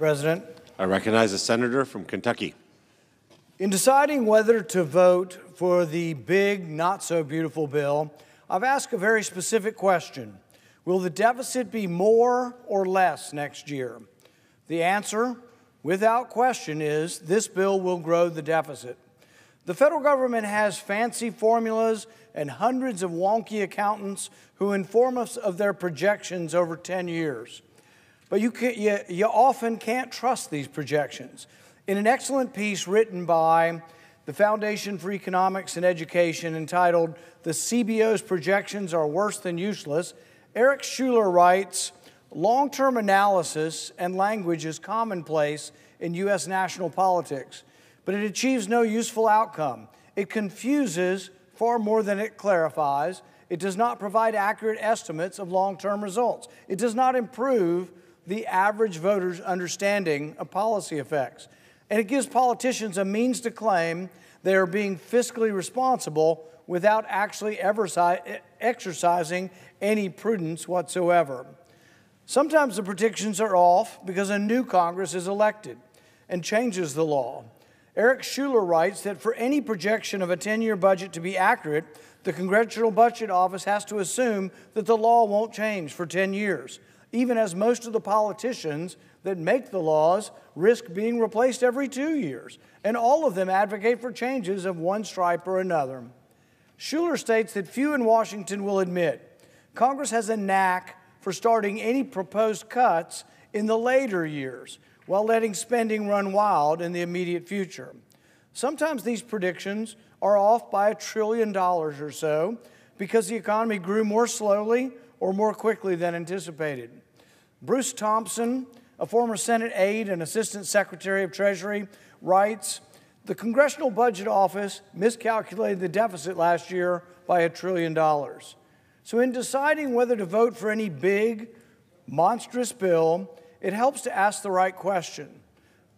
President. I recognize the senator from Kentucky. In deciding whether to vote for the big, not-so-beautiful bill, I've asked a very specific question. Will the deficit be more or less next year? The answer, without question, is this bill will grow the deficit. The federal government has fancy formulas and hundreds of wonky accountants who inform us of their projections over 10 years. But you often can't trust these projections. In an excellent piece written by the Foundation for Economics and Education entitled "The CBO's Projections Are Worse Than Useless," Eric Schuler writes, "Long-term analysis and language is commonplace in U.S. national politics, but it achieves no useful outcome. It confuses far more than it clarifies. It does not provide accurate estimates of long-term results. It does not improve the average voter's understanding of policy effects. And it gives politicians a means to claim they are being fiscally responsible without actually ever exercising any prudence whatsoever. Sometimes the predictions are off because a new Congress is elected and changes the law. Eric Schuler writes that for any projection of a 10-year budget to be accurate, the Congressional Budget Office has to assume that the law won't change for 10 years, even as most of the politicians that make the laws risk being replaced every 2 years, and all of them advocate for changes of one stripe or another. Schuler states that few in Washington will admit Congress has a knack for starting any proposed cuts in the later years while letting spending run wild in the immediate future. Sometimes these predictions are off by $1 trillion or so because the economy grew more slowly or more quickly than anticipated. Bruce Thompson, a former Senate aide and Assistant Secretary of Treasury, writes, "The Congressional Budget Office miscalculated the deficit last year by $1 trillion. So in deciding whether to vote for any big, monstrous bill, it helps to ask the right question.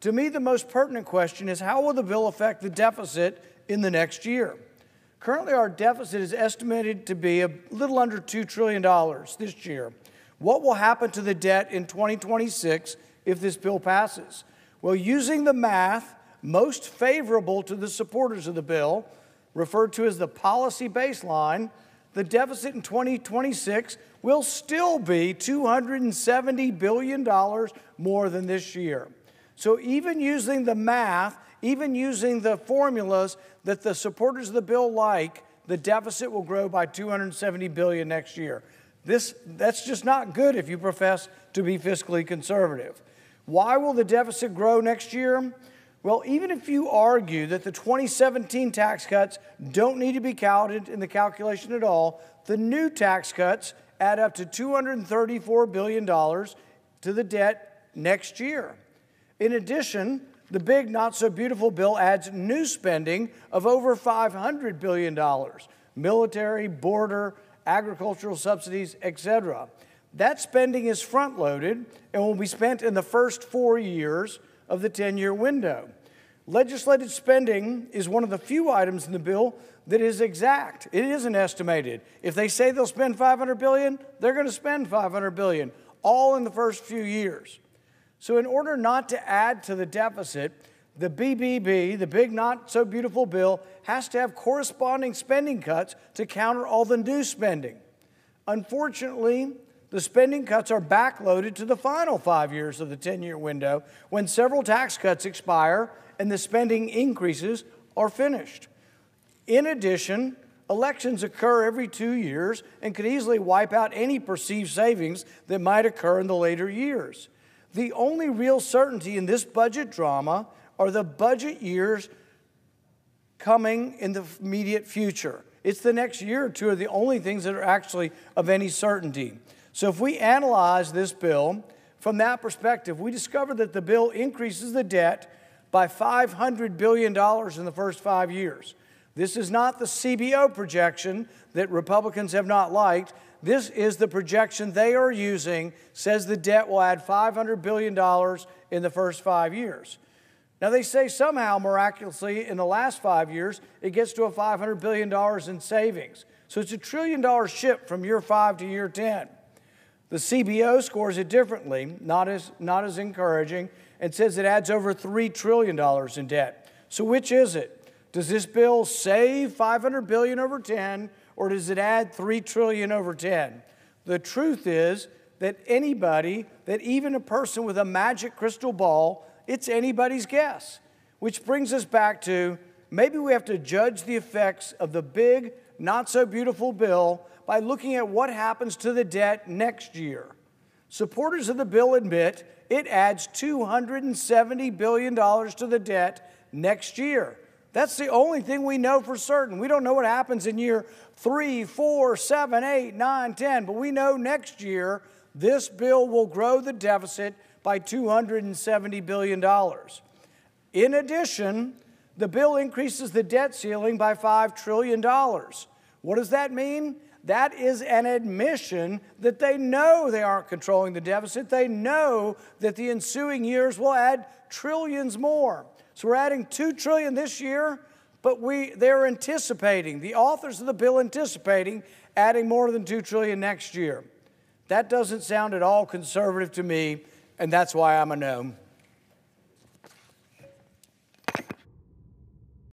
To me, the most pertinent question is how will the bill affect the deficit in the next year? Currently, our deficit is estimated to be a little under $2 trillion this year. What will happen to the debt in 2026 if this bill passes? Well, using the math most favorable to the supporters of the bill, referred to as the policy baseline, the deficit in 2026 will still be $270 billion more than this year. So even using the math, even using the formulas that the supporters of the bill like, the deficit will grow by $270 billion next year. That's just not good if you profess to be fiscally conservative. Why will the deficit grow next year? Well, even if you argue that the 2017 tax cuts don't need to be counted in the calculation at all, the new tax cuts add up to $234 billion to the debt next year. In addition, the big, not-so-beautiful bill adds new spending of over $500 billion, military, border, agricultural subsidies, etc. That spending is front-loaded and will be spent in the first 4 years of the 10-year window. Legislated spending is one of the few items in the bill that is exact. It isn't estimated. If they say they'll spend $500 billion, they're going to spend $500 billion, all in the first few years. So in order not to add to the deficit, the BBB, the big not-so-beautiful bill, has to have corresponding spending cuts to counter all the new spending. Unfortunately, the spending cuts are backloaded to the final 5 years of the 10-year window when several tax cuts expire and the spending increases are finished. In addition, elections occur every 2 years and could easily wipe out any perceived savings that might occur in the later years. The only real certainty in this budget drama are the budget years coming in the immediate future. It's the next year or two are the only things that are actually of any certainty. So if we analyze this bill from that perspective, we discover that the bill increases the debt by $500 billion in the first 5 years. This is not the CBO projection that Republicans have not liked. This is the projection they are using, says the debt will add $500 billion in the first 5 years. Now, they say somehow, miraculously, in the last 5 years, it gets to a $500 billion in savings. So it's $1 trillion shift from year 5 to year 10. The CBO scores it differently, not as encouraging, and says it adds over $3 trillion in debt. So which is it? Does this bill save $500 billion over 10, or does it add $3 trillion over 10? The truth is that anybody, that even a person with a magic crystal ball, it's anybody's guess. Which brings us back to maybe we have to judge the effects of the big, not-so-beautiful bill by looking at what happens to the debt next year. Supporters of the bill admit it adds $270 billion to the debt next year. That's the only thing we know for certain. We don't know what happens in year 3, 4, 7, 8, 9, 10, but we know next year this bill will grow the deficit by $270 billion. In addition, the bill increases the debt ceiling by $5 trillion. What does that mean? That is an admission that they know they aren't controlling the deficit. They know that the ensuing years will add trillions more. So we're adding $2 trillion this year, but they're anticipating, the authors of the bill anticipating adding more than $2 trillion next year. That doesn't sound at all conservative to me, and that's why I'm a no.